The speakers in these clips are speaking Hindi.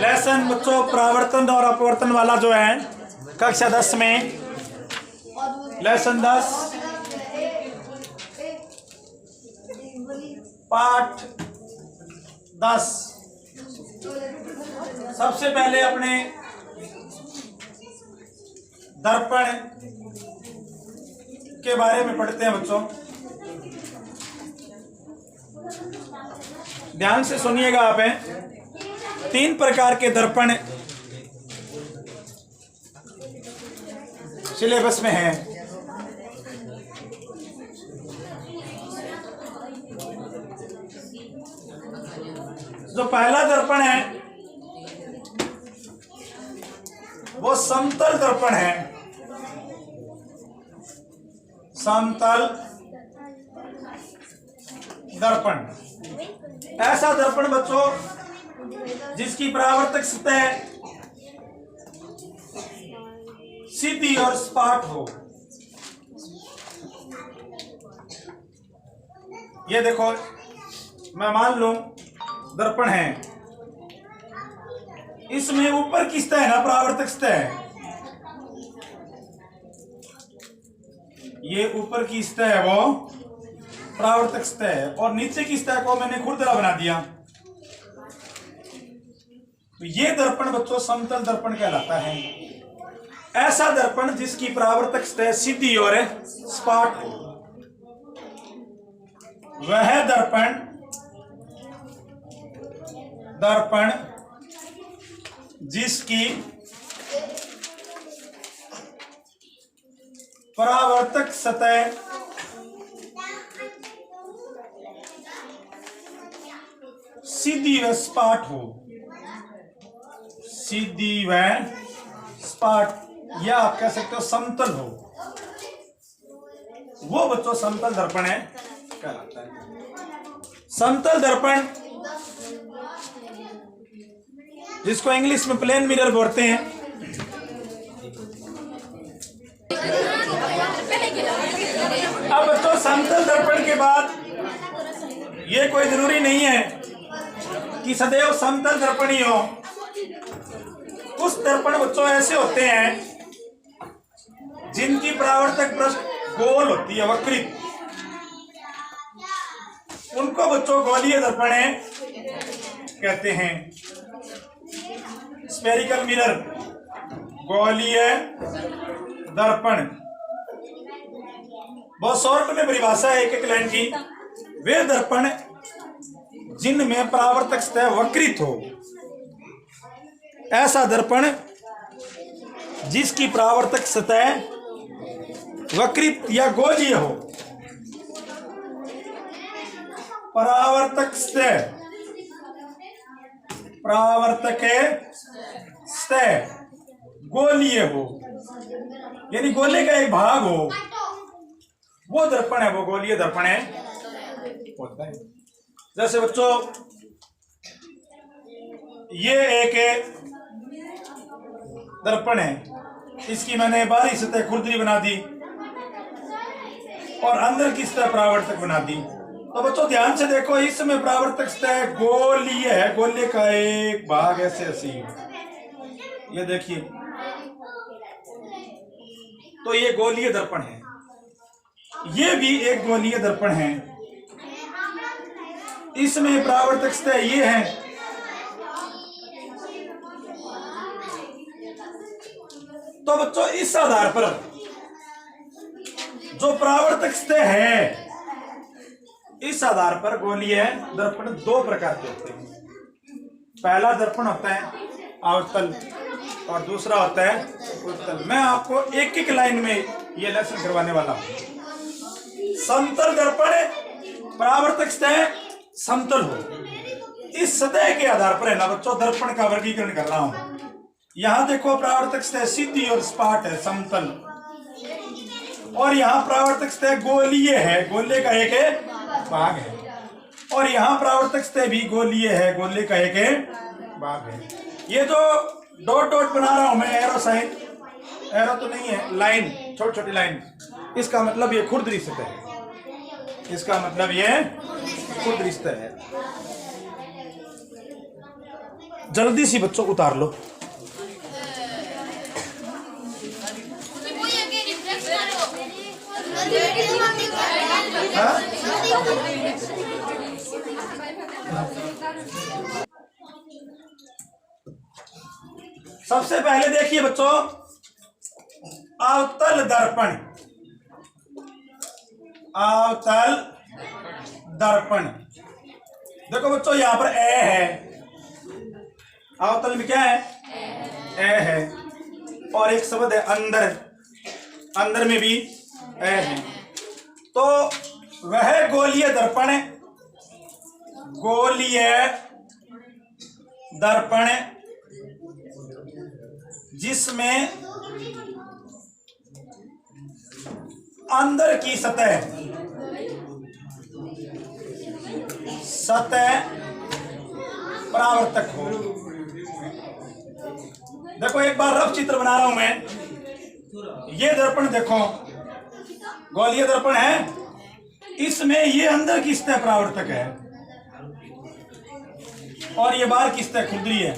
लेसन बच्चों परावर्तन और अपवर्तन वाला जो है कक्षा 10 में लेसन 10 पाठ 10। सबसे पहले अपने दर्पण के बारे में पढ़ते हैं बच्चों। ध्यान से सुनिएगा आप। 3 प्रकार के दर्पण सिलेबस में हैं। जो पहला दर्पण है वो समतल दर्पण है। समतल दर्पण ऐसा दर्पण बच्चों जिसकी परावर्तक सतह सीधी और सपाट हो। ये देखो, मैं मान लूं दर्पण है, इसमें ऊपर की सतह है ना परावर्तक सतह है, ये ऊपर की सतह है वो परावर्तक सतह है, और नीचे की सतह को मैंने खुरदरा बना दिया। तो ये दर्पण बच्चों समतल दर्पण कहलाता है। ऐसा दर्पण जिसकी परावर्तक सतह सीधी और सपाट हो, वह दर्पण जिसकी परावर्तक सतह सीधी व सपाट हो। सीधी व सपाट, या आप कह सकते हो समतल हो, वो बच्चों समतल दर्पण है कहलाता है। समतल दर्पण जिसको इंग्लिश में प्लेन मिरर बोलते हैं। अब बच्चों समतल दर्पण के बाद ये कोई जरूरी नहीं है कि सदैव समतल दर्पण ही हो। कुछ दर्पण बच्चों ऐसे होते हैं जिनकी परावर्तक पृष्ठ गोल होती है, वक्रित, उनको बच्चों गोलीय दर्पण कहते हैं। स्फेरिकल मिरर, गोलीय दर्पण, बहुत शॉर्ट में परिभाषा है एक लाइन की। वे दर्पण जिनमें परावर्तक सतह वक्रित हो, ऐसा दर्पण जिसकी परावर्तक सतह वक्रित या गोलीय हो। परावर्तक सतह गोलीय हो, यानी गोले का एक भाग हो, वो दर्पण है, वो गोलीय दर्पण होता है। जैसे बच्चों ये एक दर्पण है, इसकी मैंने बाहरी सतह खुरदरी बना दी और अंदर की सतह परावर्तक बना दी। तो बच्चों ध्यान से देखो, इसमें परावर्तक सतह गोलीय है, गोले का एक भाग ऐसे ये देखिए, तो ये गोलीय दर्पण है। ये भी एक गोलीय दर्पण है, इसमें परावर्तक सतह ये है, तो बच्चों इस आधार पर जो परावर्तक सतह है, इस आधार पर गोलीय दर्पण 2 प्रकार के होते हैं। पहला दर्पण होता है अवतल और दूसरा होता है उत्तल। मैं आपको एक एक लाइन में ये लेसन करवाने वाला हूं। समतल दर्पण परावर्तक सतह समतल हो, इस सतह के आधार पर है ना बच्चों दर्पण का वर्गीकरण कर रहा हूं। यहां देखो परावर्तक सतह सीधी और सपाट है, समतल, और यहाँ परावर्तक सतह गोलीय है, गोले का एक भाग है, और यहाँ परावर्तक सतह भी गोलीय है, गोले का एक भाग है। ये जो डॉट डॉट बना रहा हूं मैं, एरो साइन, एरो तो नहीं है, लाइन, छोटी छोटी लाइन, इसका मतलब ये खुरदरी सतह है, इसका मतलब ये खुरदरी सतह है। जल्दी सी बच्चों उतार लो। हाँ? सबसे पहले देखिए बच्चों, अवतल दर्पण। अवतल दर्पण देखो बच्चों, यहां पर ए है, अवतल में क्या है, ए है, और एक शब्द है अंदर, अंदर में भी ए है। तो वह गोलीय दर्पण, गोलीय दर्पण जिसमें अंदर की सतह परावर्तक हो। देखो एक बार रफ चित्र बना रहा हूं मैं। ये दर्पण देखो, गोलीय दर्पण है, इसमें ये अंदर की सतह परावर्तक है और ये बाहर की सतह खुरदरी है।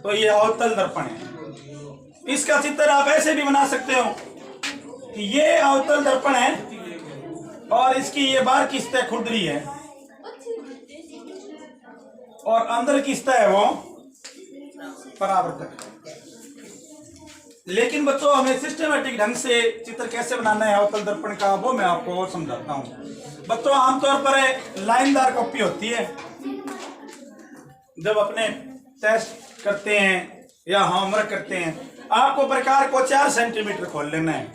तो ये अवतल दर्पण है। इसका चित्र आप ऐसे भी बना सकते हो कि ये अवतल दर्पण है और इसकी ये बाहर की सतह खुरदरी है और अंदर की सतह है वो परावर्तक। लेकिन बच्चों हमें सिस्टमेटिक ढंग से चित्र कैसे बनाना है अवतल दर्पण का, वो मैं आपको और समझाता हूं। बच्चों आमतौर पर लाइनदार कॉपी होती है। जब अपने टेस्ट करते हैं या होमवर्क करते हैं, आपको प्रकार को 4 सेंटीमीटर खोल लेना है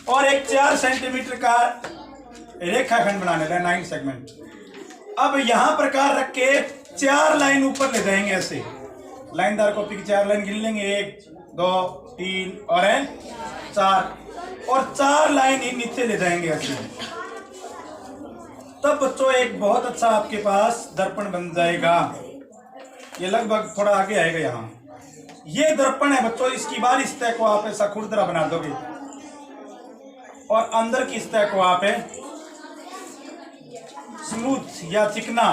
और एक 4 सेंटीमीटर का रेखाखंड बना लेना है, 9 सेगमेंट। अब यहां प्रकार रख के 4 लाइन ऊपर ले जाएंगे। ऐसे लाइनदार कॉपी की 4 लाइन गिन लेंगे, 1 2 3 और 4, और 4 लाइन ही नीचे ले जाएंगे ऐसे। तब बच्चों एक बहुत अच्छा आपके पास दर्पण बन जाएगा। ये लगभग थोड़ा आगे आएगा। यहाँ ये दर्पण है बच्चों, इसकी बाहरी सतह को आप ऐसा खुरदरा बना दोगे और अंदर की सतह को आप स्मूथ या चिकना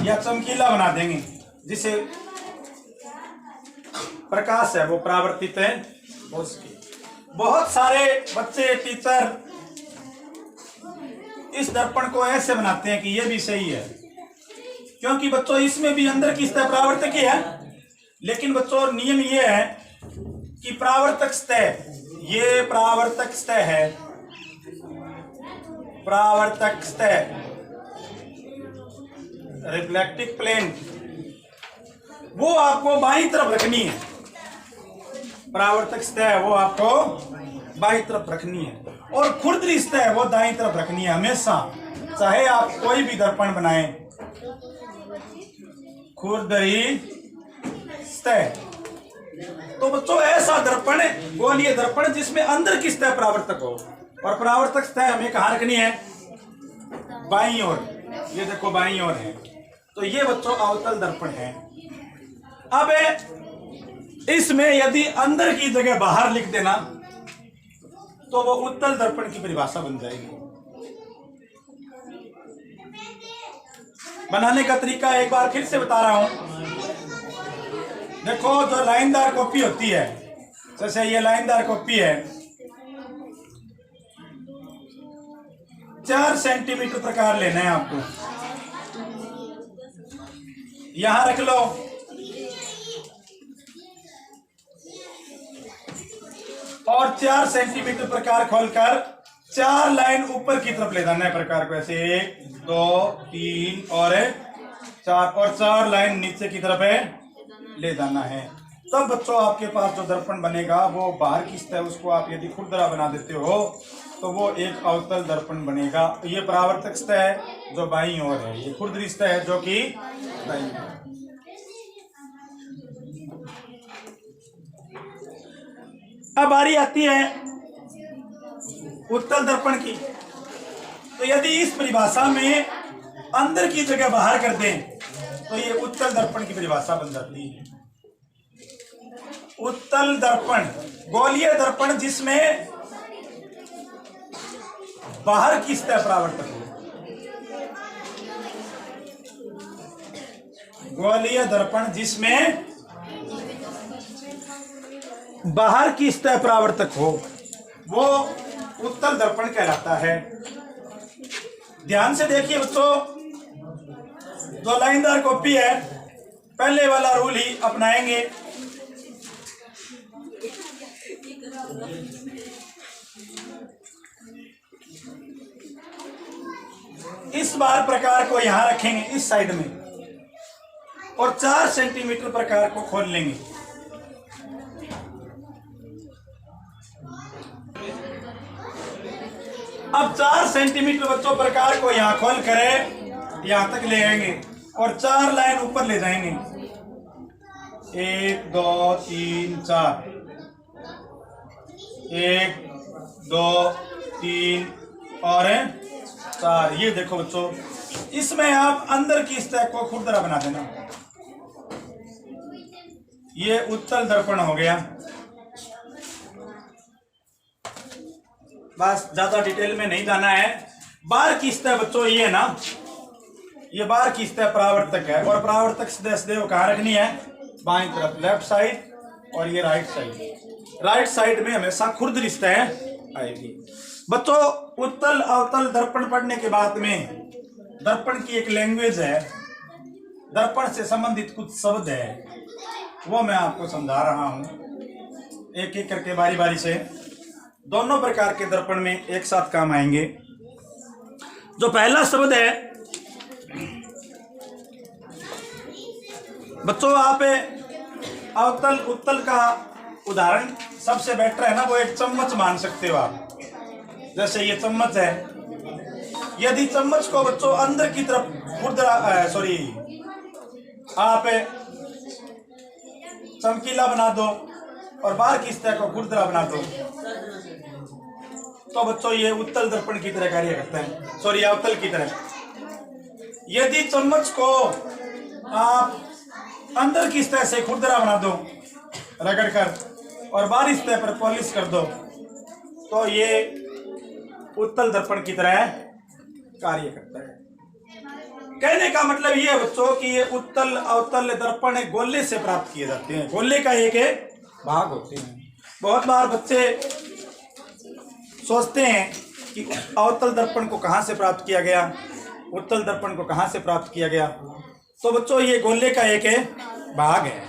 या चमकीला बना देंगे, जिसे प्रकाश है वो परावर्तित है हो सके। बहुत सारे बच्चे, टीचर इस दर्पण को ऐसे बनाते हैं कि ये भी सही है, क्योंकि बच्चों इसमें भी अंदर की सतह परावर्तक ही है। लेकिन बच्चों नियम ये है कि परावर्तक सतह, ये परावर्तक सतह है, परावर्तक सतह रिफ्लेक्टिव प्लेन, वो आपको बाईं तरफ रखनी है। परावर्तक सतह वो आपको बाईं तरफ रखनी है और खुरदरी सतह वो दाईं तरफ रखनी है हमेशा। चाहे आप कोई भी दर्पण बनाएं, खुरदरी सतह। तो बच्चों ऐसा दर्पण, गोलीय दर्पण जिसमें अंदर की सतह परावर्तक हो, और परावर्तक सतह हमें कहाँ रखनी है, बाईं ओर। ये देखो बाईं ओर है। तो ये बच्चों अवतल दर्पण है। अब इसमें यदि अंदर की जगह बाहर लिख देना तो वो उत्तल दर्पण की परिभाषा बन जाएगी। बनाने का तरीका एक बार फिर से बता रहा हूं। देखो जो लाइनदार कॉपी होती है, जैसे ये लाइनदार कॉपी है, 4 सेंटीमीटर प्रकार लेना है आपको। यहां रख लो और 4 सेंटीमीटर प्रकार खोलकर 4 लाइन ऊपर की तरफ ले जाना है प्रकार को। ऐसे 1 2 3 और 4, और 4 लाइन नीचे की तरफ है ले जाना है। तब बच्चों आपके पास जो दर्पण बनेगा वो बाहर की सतह, उसको आप यदि खुरदरा बना देते हो तो वो एक अवतल दर्पण बनेगा। ये परावर्तक सतह है जो बाईं ओर है, ये खुरदरी सतह है जो कि दाईं ओर। अब बारी आती है उत्तल दर्पण की। तो यदि इस परिभाषा में अंदर की जगह बाहर कर दें तो ये उत्तल दर्पण की परिभाषा बन जाती है। उत्तल दर्पण, गोलीय दर्पण जिसमें बाहर की सतह परावर्तक हो। गोलीय दर्पण जिसमें बाहर की सतह परावर्तक हो वो उत्तल दर्पण कहलाता है। ध्यान से देखिए बच्चों, जो लाइनदार कॉपी है पहले वाला रूल ही अपनाएंगे। इस बार प्रकार को यहां रखेंगे इस साइड में और 4 सेंटीमीटर प्रकार को खोल लेंगे। अब 4 सेंटीमीटर बच्चों प्रकार को यहां खोल कर यहां तक ले आएंगे और 4 लाइन ऊपर ले जाएंगे। 1 2 3 4, 1 2 3 और 4। ये देखो बच्चों, इसमें आप अंदर की सतह को खुरदरा बना देना। ये उत्तल दर्पण हो गया। बस ज्यादा डिटेल में नहीं जाना है। बाहर की सतह बच्चों ये है ना, ये बाहर की सतह परावर्तक है और परावर्तक सदैव कहाँ रखनी है? बाईं तरफ लेफ्ट साइड और ये राइट साइड। राइट साइड में हमेशा खुरदरी सतह आएगी। बच्चों उत्तल अवतल दर्पण पढ़ने के बाद में दर्पण की एक लैंग्वेज है, दर्पण से संबंधित कुछ शब्द है, वो मैं आपको समझा रहा हूं एक एक करके बारी बारी से। दोनों प्रकार के दर्पण में एक साथ काम आएंगे। जो पहला शब्द है बच्चों, आप अवतल उत्तल का उदाहरण सबसे बेटर है ना, वो एक चम्मच मान सकते हो आप। जैसे ये चम्मच है, यदि चम्मच को बच्चों अंदर की तरफ खुरदरा आप चमकीला बना दो और बाहर की सतह को खुरदरा बना दो तो बच्चों ये उत्तल दर्पण की तरह कार्य करता है, अवतल की तरह। यदि चम्मच को आप अंदर की सतह से खुरदरा बना दो रगड़ कर और बाहरी सतह पर पॉलिश कर दो तो ये उत्तल दर्पण की तरह कार्य करता है। कहने का मतलब ये है बच्चों कि ये उत्तल अवतल दर्पण गोले से प्राप्त किए जाते हैं। गोले का एक भाग होते हैं। बहुत बार बच्चे सोचते हैं कि अवतल दर्पण को कहाँ से प्राप्त किया गया, उत्तल दर्पण को कहाँ से प्राप्त किया गया। तो बच्चों ये गोले का एक भाग है,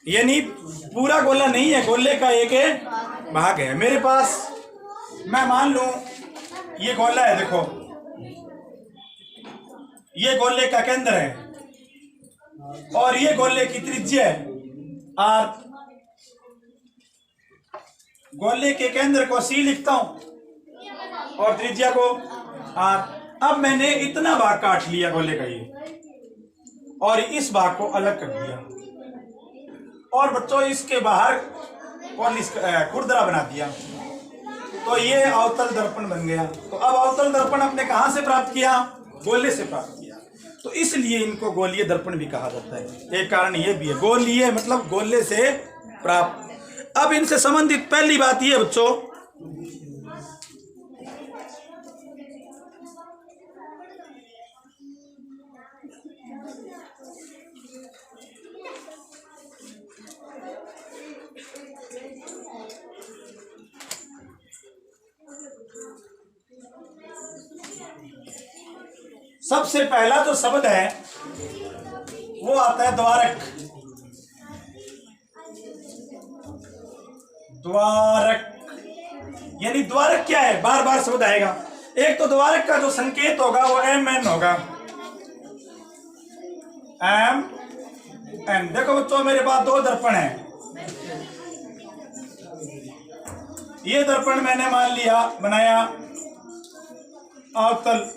यानी पूरा गोला नहीं है, गोले का एक भाग है। मेरे पास मैं मान लूं ये गोला है, देखो ये गोले का केंद्र है और ये गोले की त्रिज्या है आर। गोले के केंद्र को सी लिखता हूं और त्रिज्या को आर। अब मैंने इतना भाग काट लिया गोले का ये और इस भाग को अलग कर दिया और बच्चों इसके बाहर खुरदरा बना दिया तो ये अवतल दर्पण बन गया। तो अब अवतल दर्पण आपने कहां से प्राप्त किया? गोले से प्राप्त किया। तो इसलिए इनको गोलीय दर्पण भी कहा जाता है। एक कारण ये भी है, गोलीय मतलब गोले से प्राप्त। अब इनसे संबंधित पहली बात ये बच्चों, सबसे पहला जो शब्द है वो आता है द्वारक। द्वारक यानी द्वारक क्या है? बार बार शब्द आएगा। एक तो द्वारक का जो संकेत होगा वो एम एन होगा, एम एन। देखो बच्चों मेरे पास दो दर्पण है, ये दर्पण मैंने मान लिया बनाया अवतल,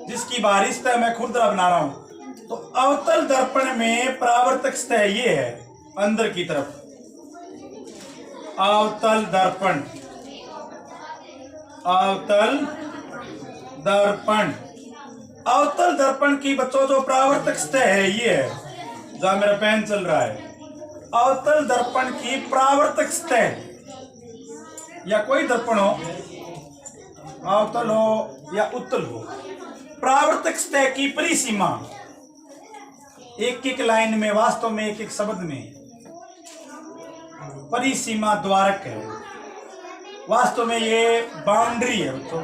जिसकी बाहरी सतह मैं खुरदरा बना रहा हूं। तो अवतल दर्पण में परावर्तक सतह ये है अंदर की तरफ, अवतल दर्पण, अवतल दर्पण। अवतल दर्पण की बच्चों जो परावर्तक सतह है ये है, जहां मेरा पेन चल रहा है। अवतल दर्पण की परावर्तक सतह या कोई दर्पण हो, अवतल हो या उत्तल हो, परावर्तक सतह की परिसीमा, एक एक लाइन में, वास्तव में एक एक शब्द में परिसीमा द्वारक है। वास्तव में ये बाउंड्री है बच्चों।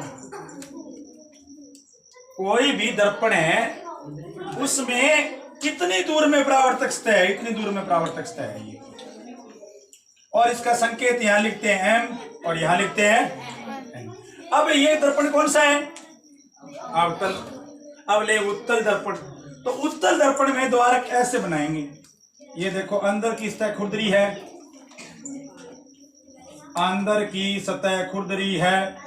कोई भी दर्पण है उसमें कितनी दूर में परावर्तक सतह है, इतनी दूर में परावर्तक सतह है ये। और इसका संकेत यहां लिखते हैं m और यहां लिखते हैं n। अब ये दर्पण कौन सा है? अवतल। अब ले उत्तल दर्पण। तो उत्तल दर्पण में द्वारक ऐसे बनाएंगे। ये देखो, अंदर की सतह खुरदरी है, अंदर की सतह खुरदरी है,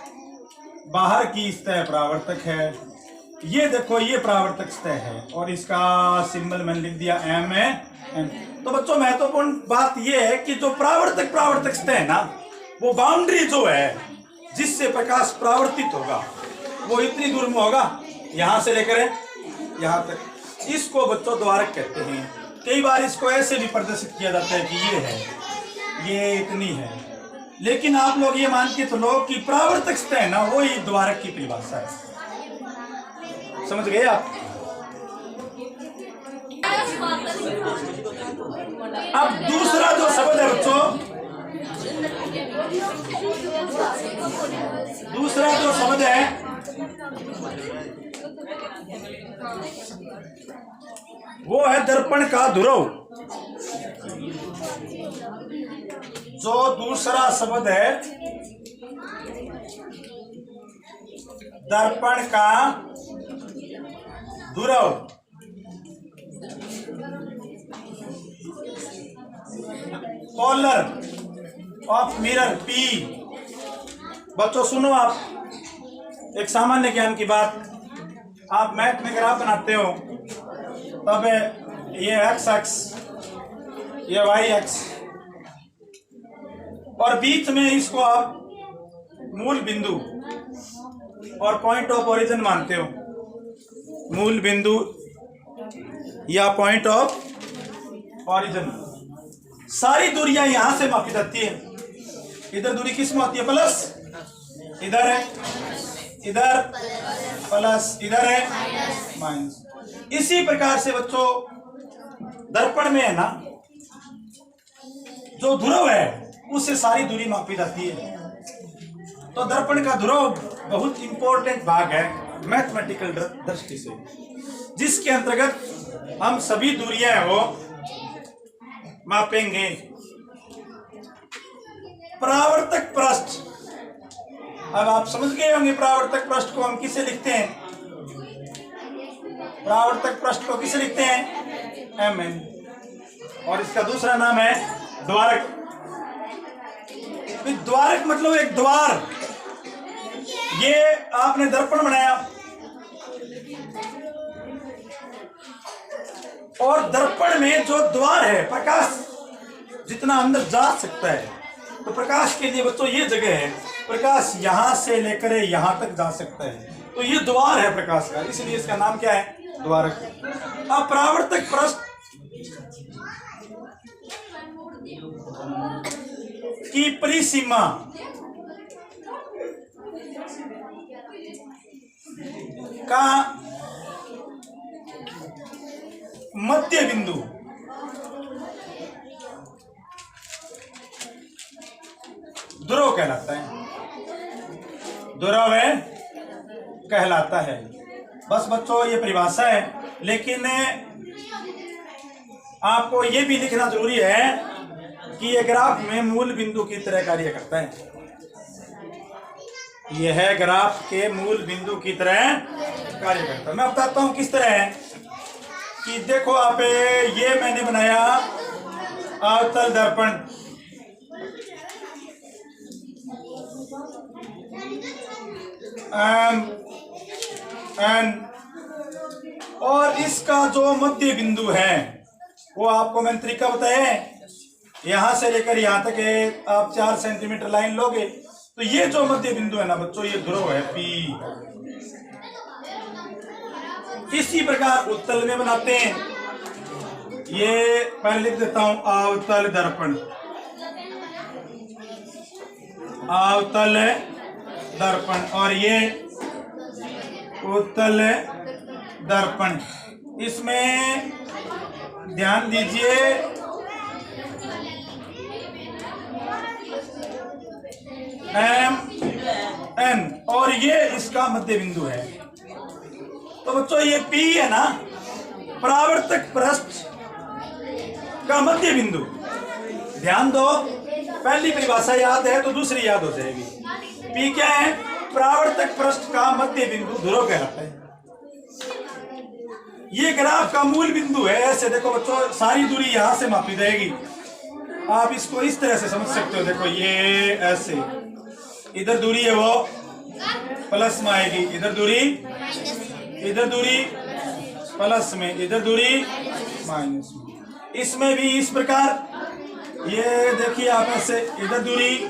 बाहर की सतह परावर्तक है। ये देखो, ये परावर्तक सतह है और इसका सिंबल मैंने लिख दिया m है n। तो बच्चों महत्वपूर्ण बात यह है कि जो परावर्तक सतह है ना, वो बाउंड्री जो है जिससे प्रकाश परावर्तित होगा वो इतनी दूर में होगा, यहां से लेकर यहां तक। इसको बच्चों द्वारक कहते हैं। कई बार इसको ऐसे भी प्रदर्शित किया जाता है कि ये है, ये इतनी है, लेकिन आप लोग ये मान के चलो कि परावर्तक सतह है ना, वो ही द्वारक की परिभाषा है। समझ गए आप? अब दूसरा जो शब्द है बच्चों, दूसरा जो शब्द है वो है दर्पण का ध्रुव। जो दूसरा शब्द है दर्पण का ध्रुव, पोलर ऑफ मिरर पी। बच्चों सुनो, आप एक सामान्य ज्ञान की बात, आप मैथ में ग्राफ बनाते हो तब ये एक्स एक्स, ये वाई एक्स, और बीच में इसको आप मूल बिंदु और पॉइंट ऑफ ओरिजिन मानते हो। मूल बिंदु या पॉइंट ऑफ ओरिजिन, सारी दूरियां यहां से मापी जाती है। इधर दूरी किस में होती है? प्लस, इधर है, इधर प्लस, इधर है माइनस। इसी प्रकार से बच्चों दर्पण में है ना, जो ध्रुव है उससे सारी दूरी मापी जाती है। तो दर्पण का ध्रुव बहुत इंपॉर्टेंट भाग है मैथमेटिकल दृष्टि से, जिसके अंतर्गत हम सभी दूरियां वो मापेंगे। परावर्तक पृष्ठ, अब आप समझ गए होंगे परावर्तक पृष्ठ को हम किसे लिखते हैं? परावर्तक पृष्ठ को किसे लिखते हैं? mn। और इसका दूसरा नाम है द्वारक। द्वारक मतलब एक द्वार। ये आपने दर्पण बनाया और दर्पण में जो द्वार है, प्रकाश जितना अंदर जा सकता है, तो प्रकाश के लिए बच्चों ये जगह है, प्रकाश यहां से लेकर यहां तक जा सकता है, तो ये द्वार है प्रकाश का, इसलिए इसका नाम क्या है? द्वारक। अब परावर्तक पृष्ठ की परिसीमा का मध्य बिंदु ध्रुव कहलाता है। ध्रुव है कहलाता है। बस बच्चों ये परिभाषा है, लेकिन आपको ये भी लिखना जरूरी है कि ये ग्राफ में मूल बिंदु की तरह कार्य करता है। यह है ग्राफ के मूल बिंदु की तरह कार्य करता है। मैं बताता हूं किस तरह है कि देखो आप, ये मैंने बनाया अवतल दर्पण, और इसका जो मध्य बिंदु है वो आपको मैंने तरीका बताया है। यहां से लेकर यहां तक आप 4 सेंटीमीटर लाइन लोगे तो ये जो मध्य बिंदु है ना बच्चों, ये ध्रुव है P। इसी प्रकार उत्तल में बनाते हैं। ये पहले लिख देता हूं अवतल दर्पण, अवतल दर्पण, और ये उत्तल दर्पण। इसमें ध्यान दीजिए एम एन और ये इसका मध्य बिंदु है। तो बच्चों ये P है ना, परावर्तक पृष्ठ का मध्य बिंदु। ध्यान दो, पहली परिभाषा याद है तो दूसरी याद हो जाएगी। P क्या है? परावर्तक पृष्ठ का मध्य बिंदु ध्रुव कहलाता है। ये ग्राफ का मूल बिंदु है। ऐसे देखो बच्चों, सारी दूरी यहां से मापी जाएगी। आप इसको इस तरह से समझ सकते हो। देखो ये ऐसे, इधर दूरी है वो प्लस में आएगी, इधर दूरी प्लस में, इधर दूरी माइनस में। इसमें भी इस प्रकार ये देखिए आप ऐसे, इधर दूरी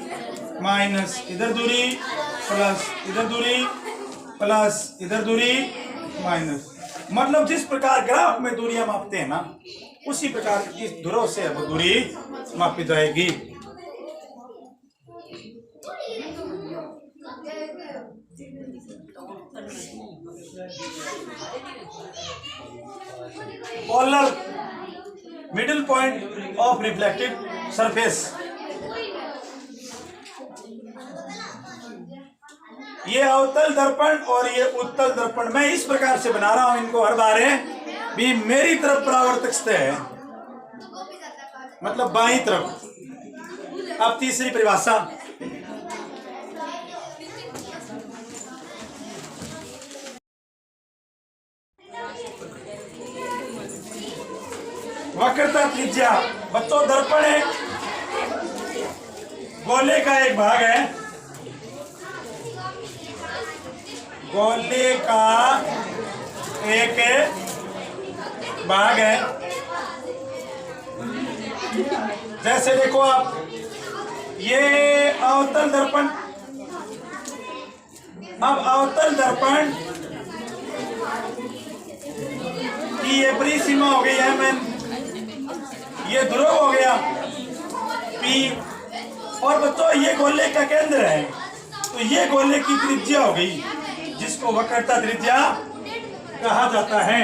माइनस, इधर दूरी प्लस, इधर दूरी प्लस, इधर दूरी माइनस। मतलब जिस प्रकार ग्राफ में दूरियां मापते हैं ना, उसी प्रकार इस ध्रुव से वो दूरी मापी जाएगी। Polar middle point of reflected surface. ये अवतल दर्पण और ये उत्तल दर्पण मैं इस प्रकार से बना रहा हूं इनको हर बार है भी। मेरी तरफ परावर्तक सतह है, मतलब बाईं तरफ। अब तीसरी परिभाषा, वक्रता त्रिज्या। बच्चों दर्पण है, गोले का एक भाग है, गोले का एक भाग है। जैसे देखो आप, ये अवतल दर्पण। अब अवतल दर्पण की ये परिसीमा हो गई है, मैं ये ध्रुव हो गया P। और बच्चों ये गोले का केंद्र है, तो ये गोले की त्रिज्या हो गई, जिसको वक्रता त्रिज्या कहा जाता है।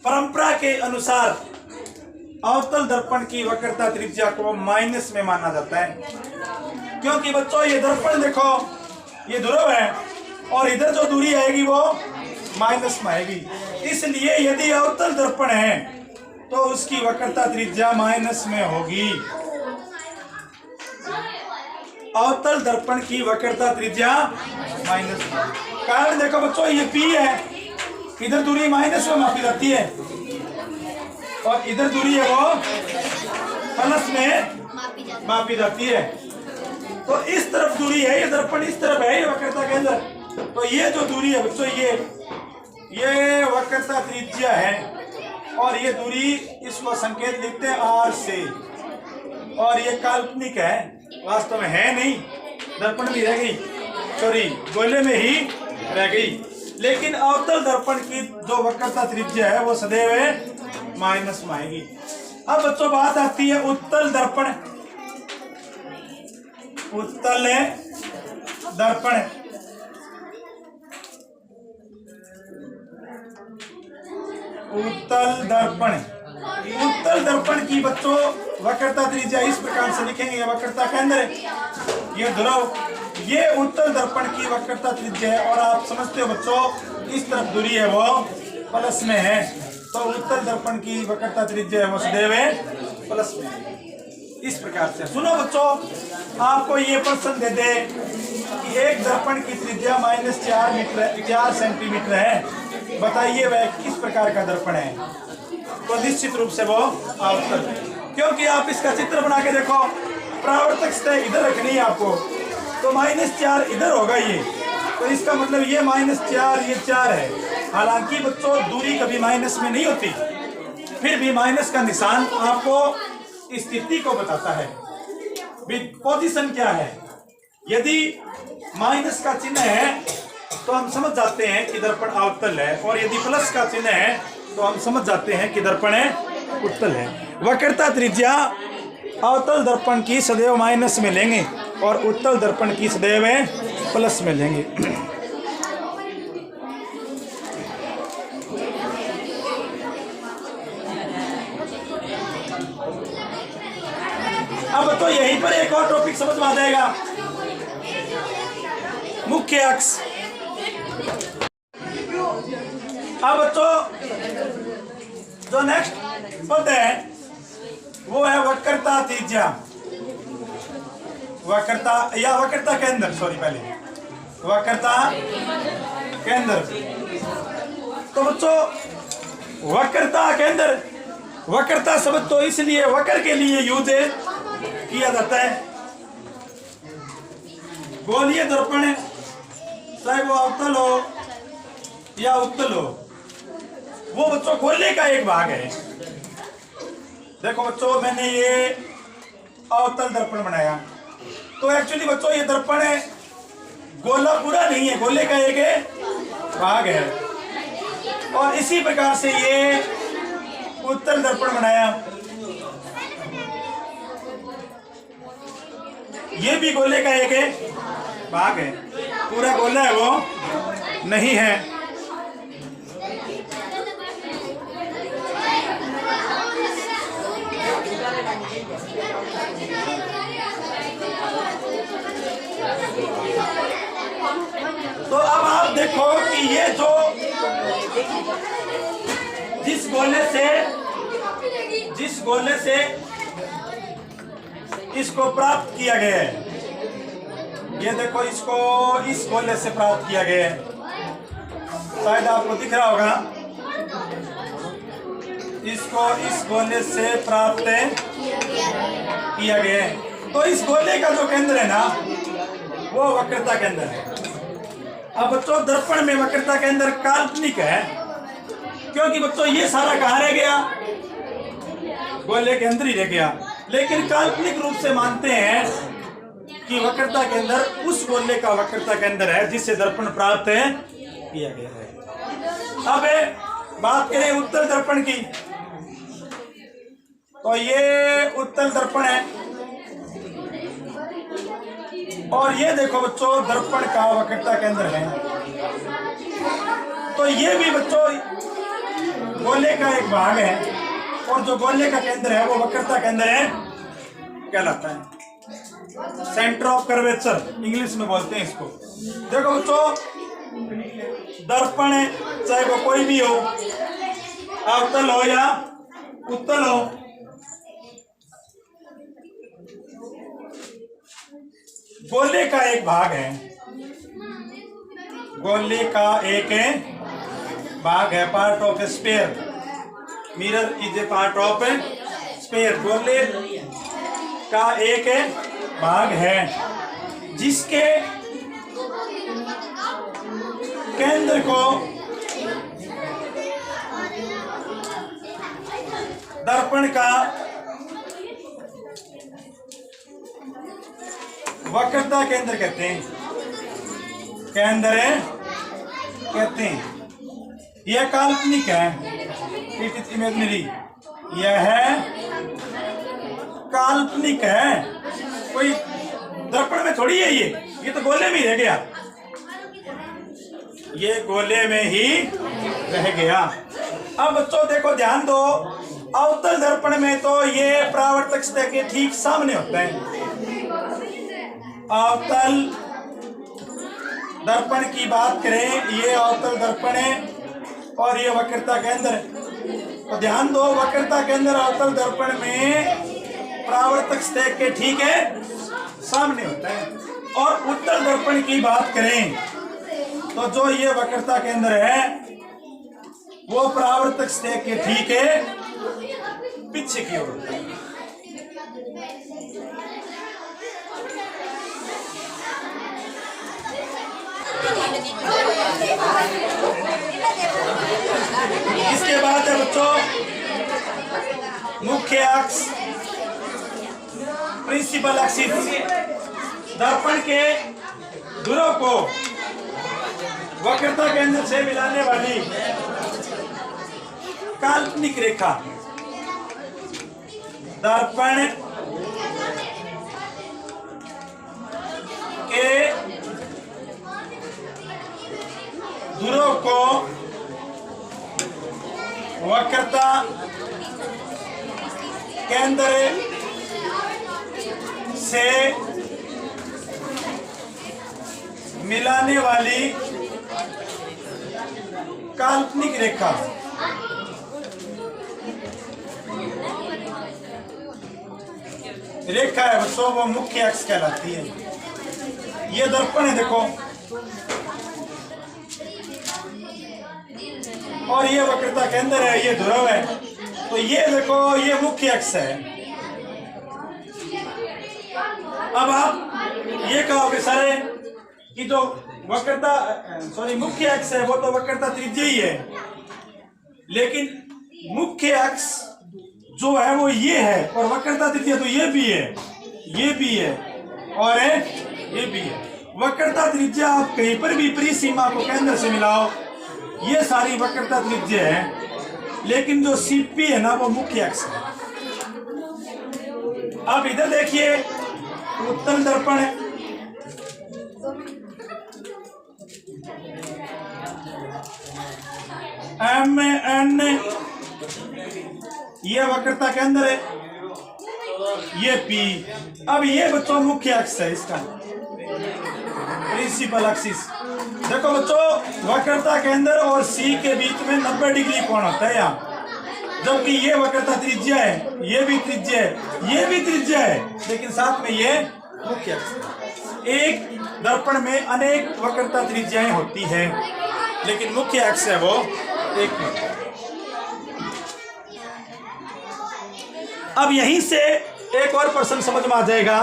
परंपरा के अनुसार अवतल दर्पण की वक्रता त्रिज्या को माइनस में माना जाता है, क्योंकि बच्चों ये दर्पण देखो, ये ध्रुव है और इधर जो दूरी आएगी वो माइनस में आएगी। इसलिए यदि अवतल दर्पण है तो उसकी वक्रता त्रिज्या माइनस में होगी। अवतल दर्पण की वक्रता त्रिज्या माइनस। कारण देखो बच्चों, ये P है, इधर दूरी माइनस में मापी जाती है और इधर दूरी है वो प्लस में मापी जाती है। तो इस तरफ दूरी है, ये दर्पण इस तरफ है, ये वक्रता के अंदर। तो ये जो दूरी है बच्चों, ये वक्रता त्रिज्या है और ये दूरी, इसको संकेत लिखते हैं R से। और ये काल्पनिक है, वास्तव में है नहीं, दर्पण भी रह गई, सॉरी गोले में ही रह गई। लेकिन अवतल दर्पण की जो वक्रता त्रिज्या है वो सदैव माइनस में आएगी। अब बच्चों बात आती है उत्तल दर्पण। उत्तल दर्पण, उत्तल दर्पण। उत्तल दर्पण की बच्चों वक्रता त्रिज्या इस प्रकार से लिखेंगे, वक्रता केंद्र, ये ध्रुव, ये उत्तल दर्पण की वक्रता त्रिज्या है। और आप समझते हो बच्चों, इस तरफ दूरी है वो प्लस में है, तो उत्तल दर्पण की वक्रता त्रिज्या है वो सदैव प्लस में है। इस प्रकार से सुनो बच्चों, आपको ये प्रश्न दे दे कि एक दर्पण की त्रिज्या -4 सेंटीमीटर है, बताइए वह किस प्रकार का दर्पण है? तो निश्चित रूप से वो अवतल। क्योंकि आप इसका चित्र बना के देखो, परावर्तक सतह इधर रखनी है आपको, तो -4 इधर होगा ये, तो इसका मतलब ये -4 ये 4 है। हालांकि बच्चों दूरी कभी माइनस में नहीं होती, फिर भी माइनस का निशान आपको स्थिति को बताता है, पोजीशन क्या है। यदि माइनस का चिन्ह है तो हम समझ जाते हैं कि दर्पण अवतल है, और यदि प्लस का चिन्ह है तो हम समझ जाते हैं कि दर्पण उत्तल है। वक्रता त्रिज्या अवतल दर्पण की सदैव माइनस में लेंगे और उत्तल दर्पण की सदैव प्लस में लेंगे। अब तो यहीं पर एक और टॉपिक समझ में आ जाएगा, मुख्य अक्ष। अब तो जो नेक्स्ट पद है वो है वक्रता त्रिज्या, वक्रता या वक्रता केंद्र, सॉरी पहले वक्रता केंद्र। तो बच्चों वक्रता केंद्र, वक्रता शब्द तो इसलिए वक्र के लिए यूज किया जाता है। गोलीय दर्पण चाहे वो अवतल हो या उत्तल हो, वो बच्चों गोले का एक भाग है। देखो बच्चों मैंने ये अवतल दर्पण बनाया, तो एक्चुअली बच्चों ये दर्पण है गोला पूरा नहीं है, गोले का एक भाग है। और इसी प्रकार से ये उत्तल दर्पण बनाया, ये भी गोले का एक भाग है, पूरा गोला है वो नहीं है। तो अब आप देखो कि ये जो जिस गोले से इसको प्राप्त किया गया है, ये देखो इसको इस गोले से प्राप्त किया गया है, शायद आपको दिख रहा होगा, इसको इस गोले से प्राप्त किया गया है। तो इस गोले का जो केंद्र है ना वो वक्रता केंद्र है। अब बच्चों दर्पण में वक्रता केंद्र काल्पनिक है, क्योंकि बच्चों ये सारा कहाँ रह गया, गोले के अंदर ही रह गया। लेकिन काल्पनिक रूप से मानते हैं कि वक्रता केंद्र उस गोले का वक्रता केंद्र है जिससे दर्पण प्राप्त किया गया है। अब बात करें उत्तल दर्पण की, तो ये उत्तल दर्पण है, और ये देखो बच्चों दर्पण का वक्रता केंद्र है। तो ये भी बच्चों गोले का एक भाग है, और जो गोले का केंद्र है वो वक्रता केंद्र है कहलाता है। सेंटर ऑफ कर्वेचर इंग्लिश में बोलते हैं इसको। देखो बच्चों दर्पण है, चाहे वो कोई भी हो, अवतल हो या उत्तल हो, गोले का एक भाग है, गोले का एक भाग है, part of sphere. Mirror is a part of sphere, गोले का एक भाग है जिसके केंद्र को दर्पण का वक्रता केंद्र कहते हैं, केंद्र कहते हैं। यह काल्पनिक है, इट इज इमेजिनरी, यह काल्पनिक है, कोई दर्पण में थोड़ी है, ये तो गोले में ही रह गया, ये गोले में ही रह गया। अब बच्चों देखो ध्यान दो, अवतल दर्पण में तो ये परावर्तक सतह के ठीक सामने होता है। अवतल दर्पण की बात करें, ये अवतल दर्पण है और ये वक्रता केंद्र। तो ध्यान दो, वक्रता केंद्र अवतल दर्पण में परावर्तक सतह के ठीक है सामने होता है। और उत्तल दर्पण की बात करें तो जो ये वक्रता केंद्र है वो परावर्तक सतह के ठीक है पीछे की ओर होता है। इसके बाद है बच्चों मुख्य अक्ष, प्रिंसिपल एक्सिस। दर्पण के ध्रुव को वक्रता केंद्र से मिलाने वाली काल्पनिक रेखा दर्पण के ध्रुव को वक्रता केंद्र से मिलाने वाली काल्पनिक रेखा रेखा है बच्चों, वो मुख्य अक्ष कहलाती है। ये दर्पण है देखो, और ये वक्रता केंद्र है, ये ध्रुव है। तो ये देखो, ये मुख्य अक्ष है। अब आप ये कहोगे सर कि जो वक्रता मुख्य अक्ष है वो तो वक्रता त्रिज्या ही है, लेकिन मुख्य अक्ष जो है वो ये है, और वक्रता त्रिज्या तो ये भी है, ये भी है, और ये भी है। वक्रता त्रिज्या आप कहीं पर भी परिसीमा को केंद्र से मिलाओ, ये सारी वक्रता त्रिज्या है, लेकिन जो सीपी है ना वो मुख्य अक्ष है। अब इधर देखिए, उत्तल दर्पण है, MN, ये वक्रता केंद्र है, ये P। अब ये बच्चों मुख्य अक्ष है इसका, प्रिंसिपल एक्सिस। देखो बच्चों, वक्रता केंद्र और C के बीच में 90 डिग्री कोण होता है यहाँ, जबकि ये वक्रता त्रिज्या है, ये भी त्रिज्या है, ये भी त्रिज्या है, लेकिन साथ में ये मुख्य अक्ष। एक दर्पण में अनेक वक्रता त्रिज्याएं होती है, लेकिन मुख्य अक्ष है वो एक है। अब यहीं से एक और प्रश्न समझ में आ जाएगा